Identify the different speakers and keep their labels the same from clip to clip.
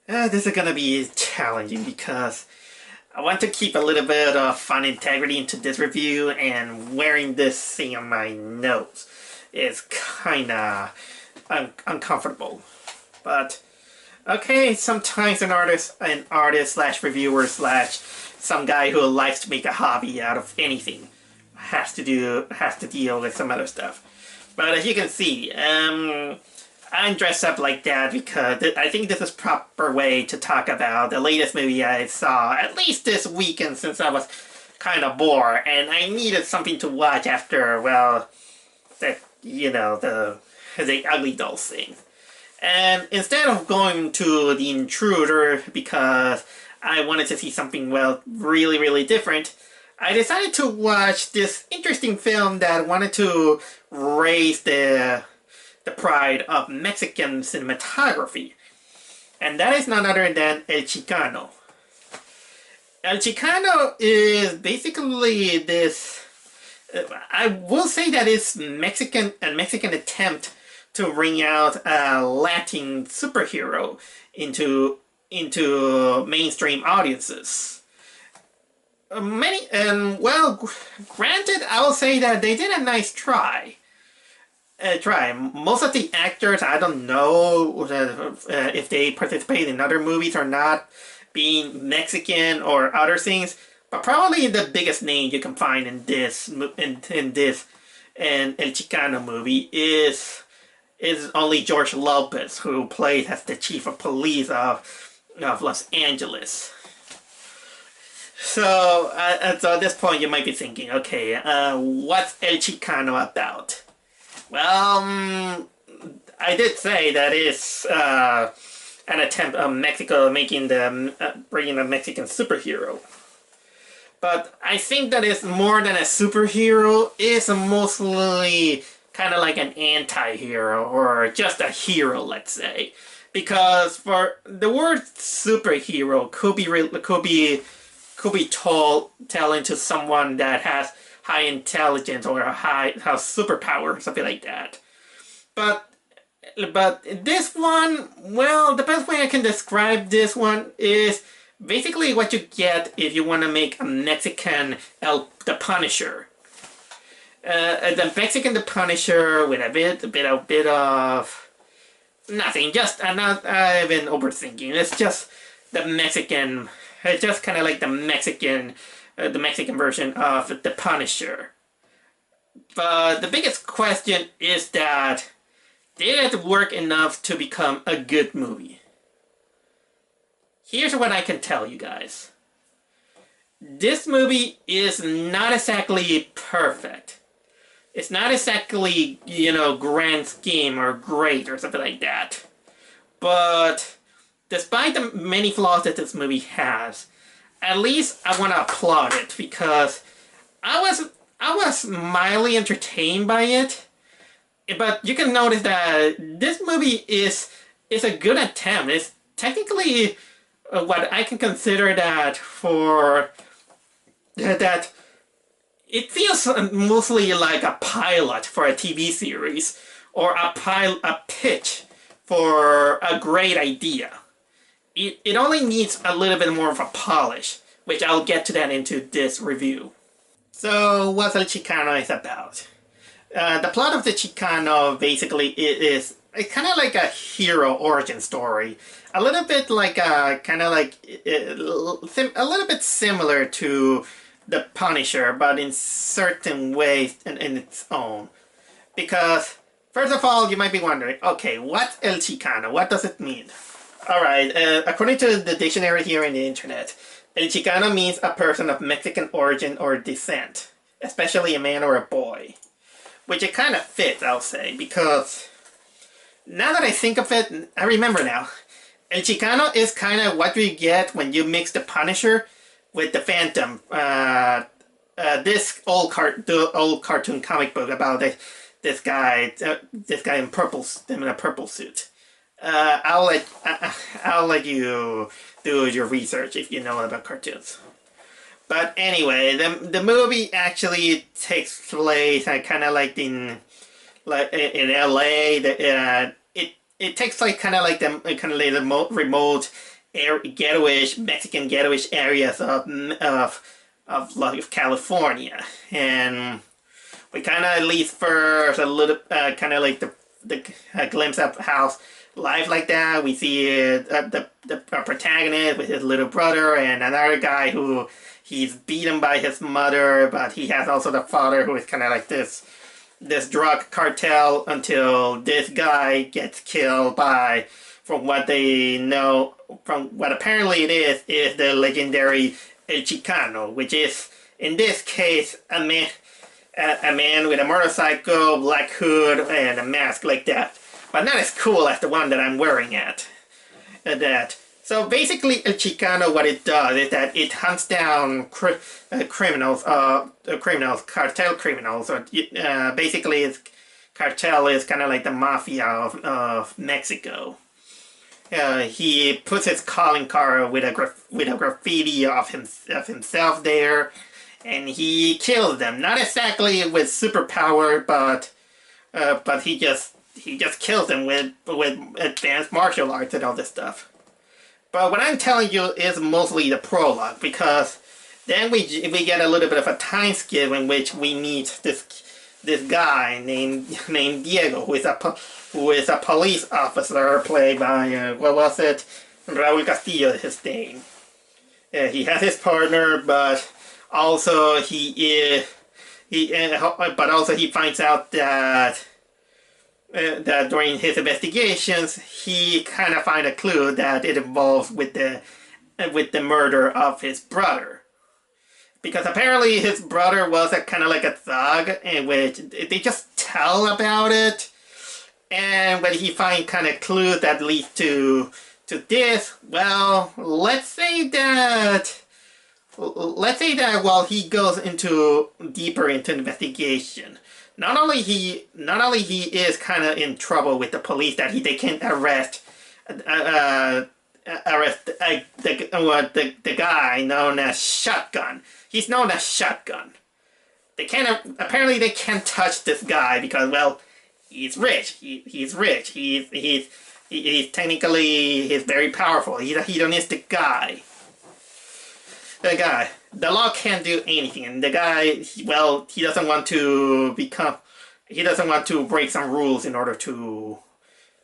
Speaker 1: This is gonna be challenging because I want to keep a little bit of fun integrity into this review, and wearing this thing on my nose is kinda uncomfortable. But okay, sometimes an artist slash reviewer slash some guy who likes to make a hobby out of anything has to deal with some other stuff. But as you can see, I'm dressed up like that because I think this is proper way to talk about the latest movie I saw, at least this weekend, since I was kind of bored and I needed something to watch after, well, the Ugly Dolls thing. And instead of going to The Intruder because I wanted to see something, well, really, really different, I decided to watch this interesting film that wanted to raise the pride of Mexican cinematography. And that is none other than El Chicano. El Chicano is basically this... I will say that it's a Mexican attempt to bring out a Latin superhero into mainstream audiences. Granted, I'll say that they did a nice try. Most of the actors, I don't know if they participate in other movies or not, being Mexican or other things, but probably the biggest name you can find in this El Chicano movie is only George Lopez, who plays as the chief of police of Los Angeles. So at this point you might be thinking, okay, what's El Chicano about? Well, I did say that it's an attempt of Mexico making bringing a Mexican superhero. But I think that it's more than a superhero. It's mostly kind of like an anti-hero, or just a hero, let's say. Because for the word superhero could be telling to someone that has high intelligence or has superpower, something like that. But this one, well, the best way I can describe this one is basically what you get if you want to make a Mexican the Punisher. The Mexican the Punisher with a bit of nothing. Just I'm not even overthinking. It's just the Mexican. It's just kind of like the Mexican version of the Punisher. But the biggest question is that did it work enough to become a good movie? Here's what I can tell you guys. This movie is not exactly perfect. It's not exactly, grand scheme or great or something like that. But despite the many flaws that this movie has, at least I want to applaud it because I was mildly entertained by it. But you can notice that this movie is a good attempt. It's technically what I can consider that for that. It feels mostly like a pilot for a TV series or a pitch for a great idea. It only needs a little bit more of a polish, which I'll get to that into this review. So, what El Chicano is about? The plot of the Chicano basically is kind of like a hero origin story. A little bit like a little bit similar to the Punisher, but in certain ways in its own. Because first of all, you might be wondering, okay, what's El Chicano? What does it mean? Alright, according to the dictionary here on the internet, El Chicano means a person of Mexican origin or descent, especially a man or a boy. Which it kind of fits, I'll say, because now that I think of it, I remember now. El Chicano is kind of what we get when you mix the Punisher with the Phantom. This old cartoon comic book about this guy in a purple suit. I'll let you do your research if you know about cartoons. But anyway, the movie actually takes place kind of like in LA. It takes like kind of like the remote ghettoish, Mexican ghettoish areas of California, and we kind of at least first a little kind of like the glimpse of how life like that. We see the protagonist with his little brother and another guy who he's beaten by his mother, but he has also the father who is kind of like this drug cartel until this guy gets killed by, from what they know, from what apparently it is the legendary El Chicano, which is in this case a man with a motorcycle, black hood, and a mask like that, but not as cool as the one that I'm wearing So basically, El Chicano, what it does is that it hunts down criminals, cartel criminals. Or basically, cartel is kind of like the mafia of Mexico. He puts his calling card with a graffiti of himself there, and he kills them. Not exactly with superpower, but he just kills them with advanced martial arts and all this stuff. But what I'm telling you is mostly the prologue, because then we get a little bit of a time skip in which we meet this guy named Diego, who is a police officer played by what was it? Raúl Castillo is his name. He has his partner, but also he finds out that during his investigations, he kind of finds a clue that it involves with the murder of his brother. Because apparently his brother was a kind of like a thug, in which they just tell about it. And when he finds kind of clues that leads to this, well, let's say that while he goes deeper into investigation, not only he is kind of in trouble with the police that they can't arrest the guy known as Shotgun. He's known as Shotgun. Apparently they can't touch this guy because, well, he's rich. He's rich. He's very powerful. He's a hedonistic guy. The law can't do anything, and the guy, well, he doesn't want to break some rules in order to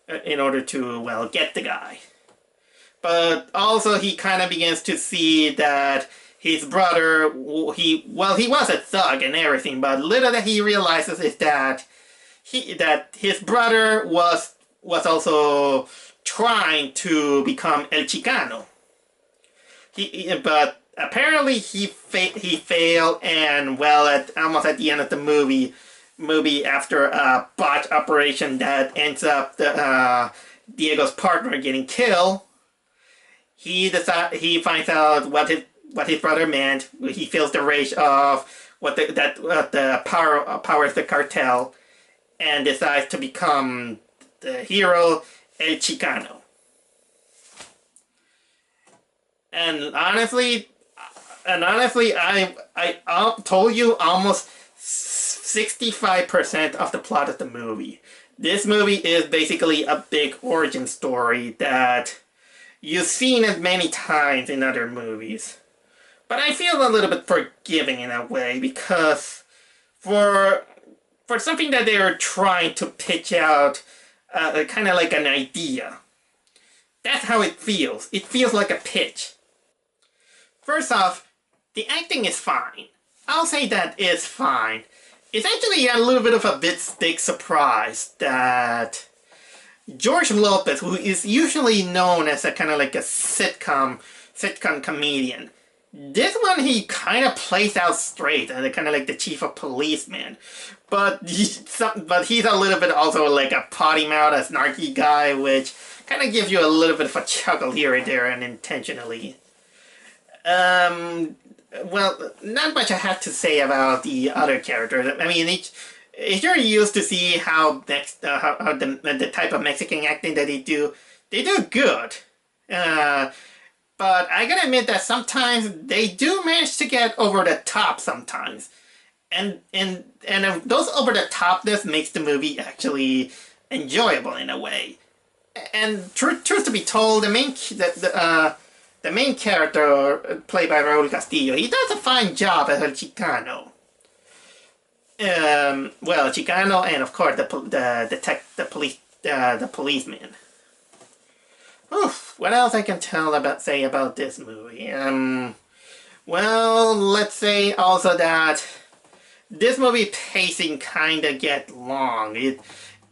Speaker 1: well, get the guy. But also he kind of begins to see that his brother, he was a thug and everything, but little that he realizes is that his brother was also trying to become El Chicano. But apparently he failed, and well, almost at the end of the movie after a botched operation that ends up Diego's partner getting killed, he finds out what his brother meant. He feels the rage of the power of the cartel, and decides to become the hero El Chicano. And honestly, I told you almost 65% of the plot of the movie. This movie is basically a big origin story that you've seen it many times in other movies. But I feel a little bit forgiving in a way, because for something that they are trying to pitch out, kind of like an idea, that's how it feels. It feels like a pitch. First off, the acting is fine. I'll say that it's fine. It's actually a little bit of a big surprise that George Lopez, who is usually known as a kind of like a sitcom comedian, this one he kind of plays out straight and kind of like the chief of policeman. But he's a little bit also like a potty mouth, a snarky guy, which kind of gives you a little bit of a chuckle here and there unintentionally. Well, not much I have to say about the other characters. I mean, if you're used to see how the type of Mexican acting that they do good. But I gotta admit that sometimes they do manage to get over the top sometimes. And those over the topness makes the movie actually enjoyable in a way. And truth to be told, the main character played by Raúl Castillo, he does a fine job as El Chicano. Well, Chicano, and of course the policeman. Oof, what else I can say about this movie? Well, let's say also that this movie pacing kinda get long.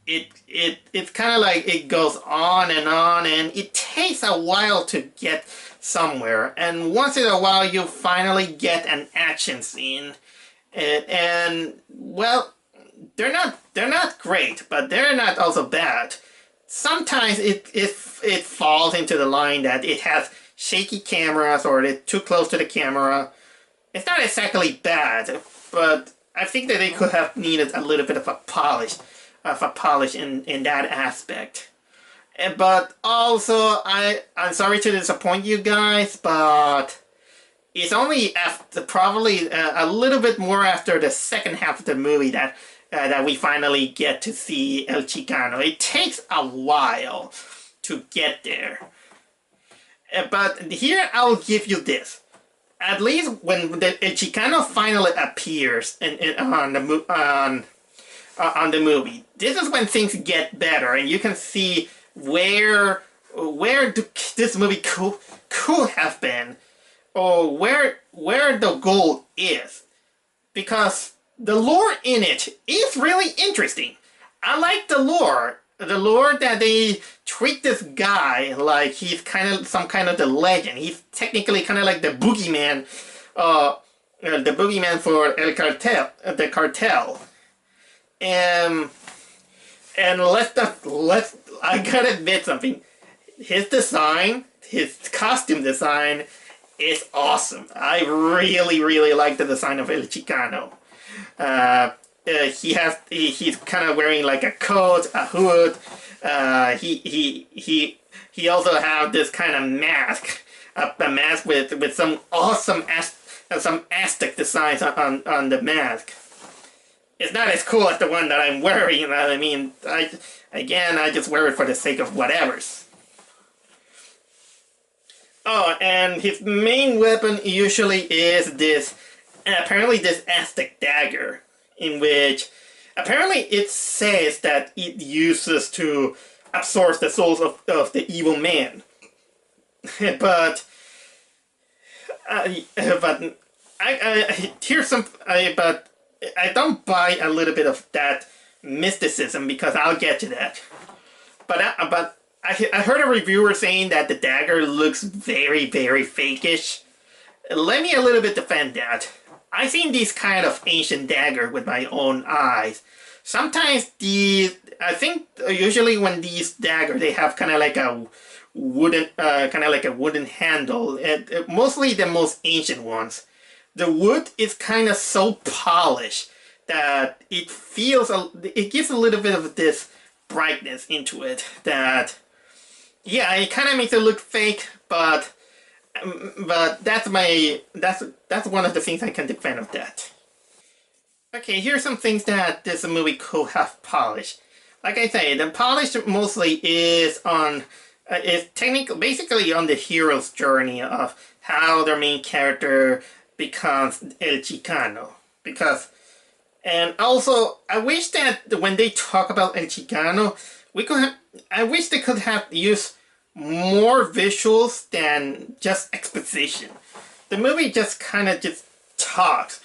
Speaker 1: It's kind of like it goes on, and it takes a while to get somewhere. And once in a while, you finally get an action scene, and well, they're not great, but they're not also bad. Sometimes it falls into the line that it has shaky cameras or it's too close to the camera. It's not exactly bad, but I think that they could have needed a little bit of a polish in that aspect. But also, I'm sorry to disappoint you guys, but it's only after probably a little bit more after the second half of the movie that we finally get to see El Chicano. It takes a while to get there. But here I'll give you this. At least when El Chicano finally appears on the movie, this is when things get better, and you can see where this movie could have been, or where the goal is, because the lore in it is really interesting. I like the lore that they treat this guy like he's kind of some kind of the legend. He's technically kind of like the boogeyman, for the cartel. And I gotta admit something. His costume design is awesome. I really like the design of El Chicano. He's kind of wearing like a coat, a hood. He also have this kind of mask, a mask with some awesome some Aztec designs on the mask. It's not as cool as the one that I'm wearing. I mean, I just wear it for the sake of whatever's. Oh, and his main weapon usually is this, apparently this Aztec dagger, in which apparently it says that it uses to absorb the souls of the evil man. but I don't buy a little bit of that mysticism, because I'll get to that. But I heard a reviewer saying that the dagger looks very fakish. Let me a little bit defend that. I've seen these kind of ancient dagger with my own eyes. Sometimes I think usually when these dagger, they have kind of like a wooden handle. Mostly the most ancient ones. The wood is kind of so polished that it gives a little bit of this brightness into it that, yeah, it kind of makes it look fake, but that's one of the things I can defend of that. Okay, here's some things that this movie could have polished. Like I say, the polish mostly is basically on the hero's journey of how their main character becomes El Chicano. And also, I wish that when they talk about El Chicano, I wish they could have used more visuals than just exposition. The movie just kind of just talks.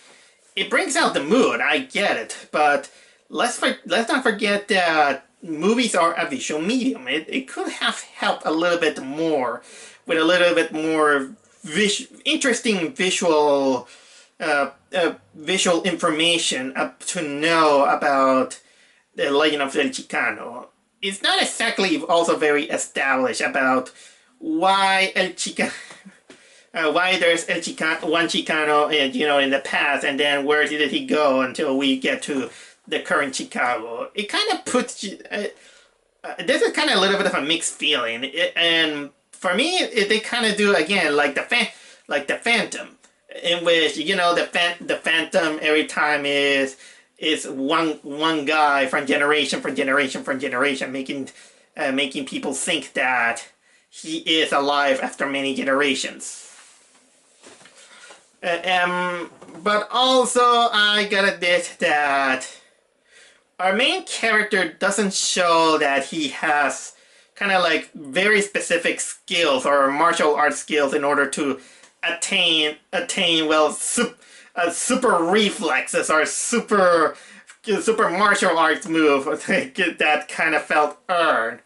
Speaker 1: It brings out the mood, I get it, but let's not forget that movies are a visual medium. It could have helped a little bit more with a little bit more interesting visual information to know about the legend of El Chicano. It's not exactly also very established about why why there's one Chicano, in the past, and then where did he go until we get to the current Chicago. It kind of puts this is kind of a little bit of a mixed feeling, and for me, they kind of do again like the Phantom, in which the Phantom every time is one guy from generation making making people think that he is alive after many generations. But also, I gotta admit that our main character doesn't show that he has kind of like very specific skills or martial arts skills in order to attain well super reflexes or super martial arts move that kind of felt earned.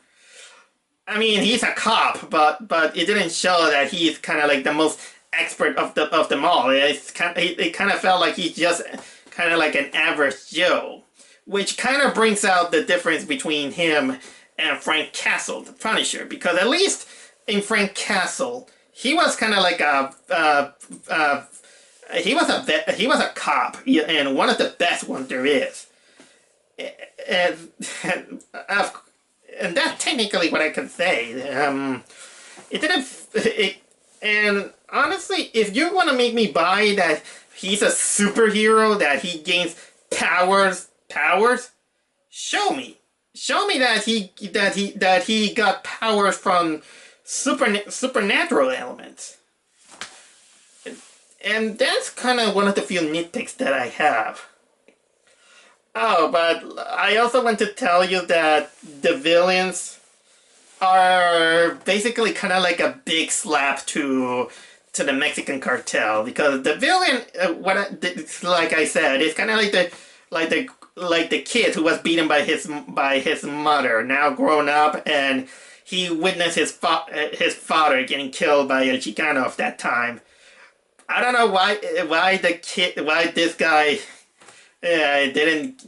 Speaker 1: I mean, he's a cop, but it didn't show that he's kind of like the most expert of them all. It kind of felt like he's just kind of like an average Joe, which kind of brings out the difference between him and Frank Castle, the Punisher, because at least in Frank Castle, he was kind of like he was a cop, and one of the best ones there is, and that's technically what I can say. And honestly, if you want to make me buy that he's a superhero, that he gains powers, show me that he got powers from supernatural elements. And that's kind of one of the few nitpicks that I have. Oh, but I also want to tell you that the villains are basically kind of like a big slap to the Mexican cartel, because the villain, like I said, is kind of like the kid who was beaten by his mother, now grown up, and he witnessed his father getting killed by El Chicano of that time. I don't know why this guy didn't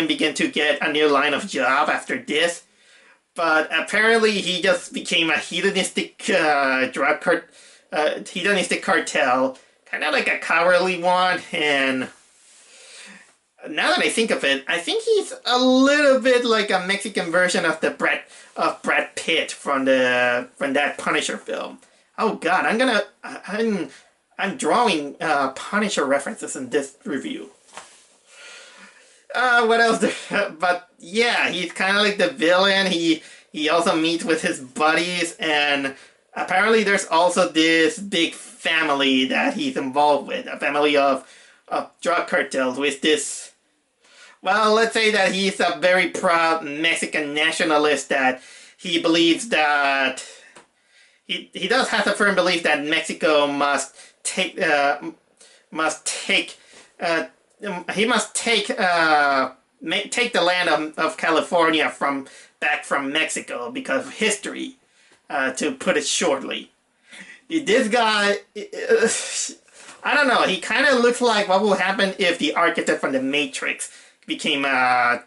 Speaker 1: begin to get a new line of job after this, but apparently he just became a hedonistic cartel, kind of like a cowardly one. And now that I think of it, I think he's a little bit like a Mexican version of Brad Pitt from that Punisher film. Oh God, I'm drawing Punisher references in this review. What else? But yeah, he's kind of like the villain. He also meets with his buddies, and apparently there's also this big family that he's involved with, a family of drug cartels with this. Well, let's say that he's a very proud Mexican nationalist, that he believes that he does have a firm belief that Mexico must take the land of California back from Mexico because of history, to put it shortly. This guy, I don't know, he kind of looks like what will happen if the architect from the Matrix became a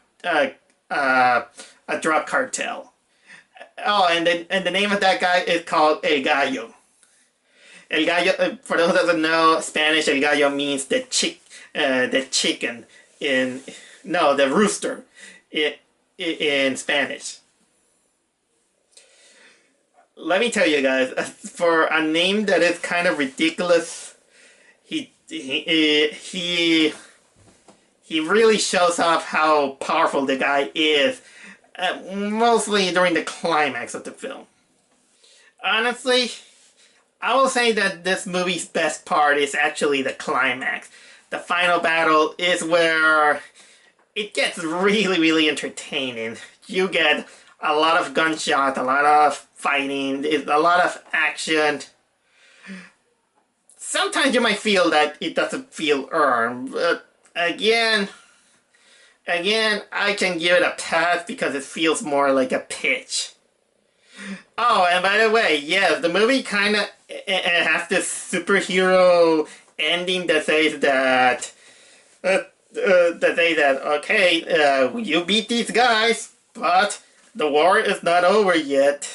Speaker 1: drug cartel. Oh, and the name of that guy is called El Gallo. El Gallo, for those who doesn't know Spanish, El Gallo means the chicken the rooster in Spanish. Let me tell you guys, for a name that is kind of ridiculous, he really shows off how powerful the guy is, mostly during the climax of the film. Honestly, I will say that this movie's best part is actually the climax. The final battle is where it gets really, really entertaining. You get a lot of gunshots, a lot of fighting, a lot of action. Sometimes you might feel that it doesn't feel earned, but again, I can give it a pass because it feels more like a pitch. Oh, and by the way, yes, the movie kind of has this superhero ending that says that okay, you beat these guys, but the war is not over yet.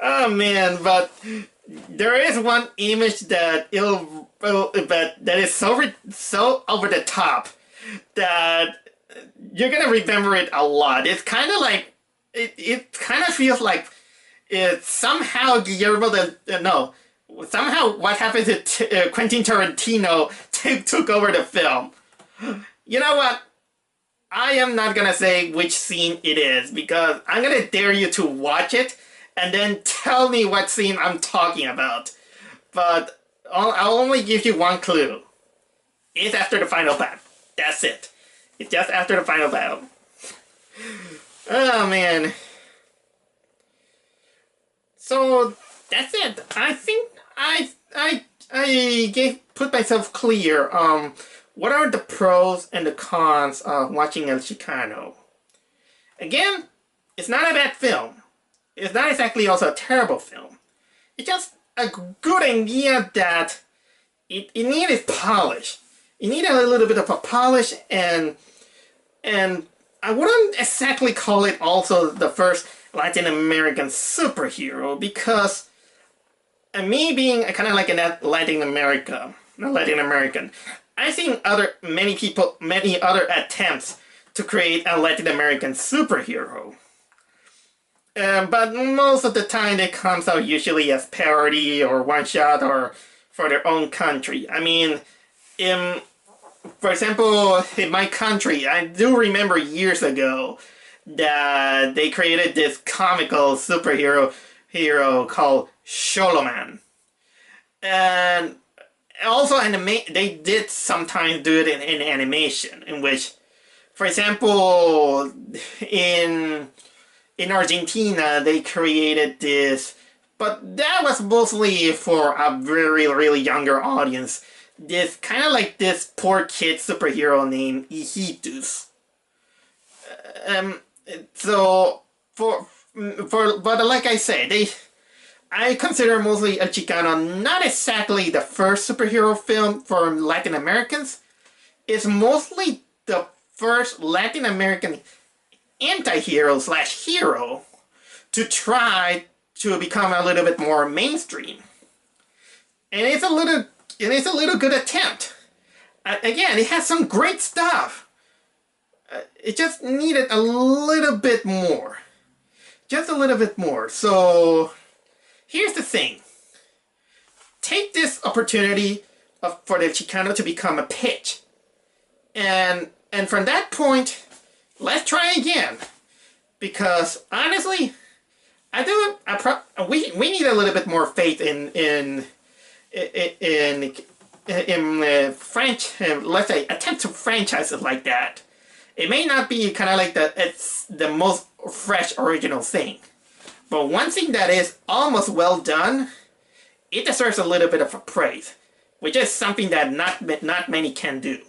Speaker 1: Oh man, but there is one image that that is so over the top that you're gonna remember it a lot. It's kind of like it kind of feels like it's somehow somehow what happened to Quentin Tarantino took over the film. You know what? I am not gonna say which scene it is because I'm gonna dare you to watch it and then tell me what scene I'm talking about. But I'll only give you one clue. It's after the final battle. That's it. It's just after the final battle. Oh man. So that's it. I think I put myself clear. What are the pros and the cons of watching El Chicano? Again, it's not a bad film. It's not exactly also a terrible film. It's just a good idea that it needed polish. It needed a little bit of a polish, and I wouldn't exactly call it also the first Latin American superhero because me being kind of like an Latin American, I've seen many other attempts to create a Latin American superhero. But most of the time it comes out usually as parody or one shot or for their own country. I mean, for example, in my country, I do remember years ago that they created this comical superhero called Sholoman. And also they did sometimes do it in animation, in which, for example, in Argentina, they created this, but that was mostly for a very, really younger audience. This kind of like this poor kid superhero named Hijitus. So but like I say, I consider mostly El Chicano not exactly the first superhero film for Latin Americans. It's mostly the first Latin American anti-hero / hero to try to become a little bit more mainstream. And it's a little good attempt. Again, it has some great stuff. It just needed a little bit more. Just a little bit more. So here's the thing. Take this opportunity for the Chicano to become a pitch. And from that point, let's try again. Because honestly, we need a little bit more faith in French, let's say, attempt to franchise it like that. It may not be kind of like the most fresh original thing, but one thing that is almost well done, it deserves a little bit of a praise, which is something that not many can do.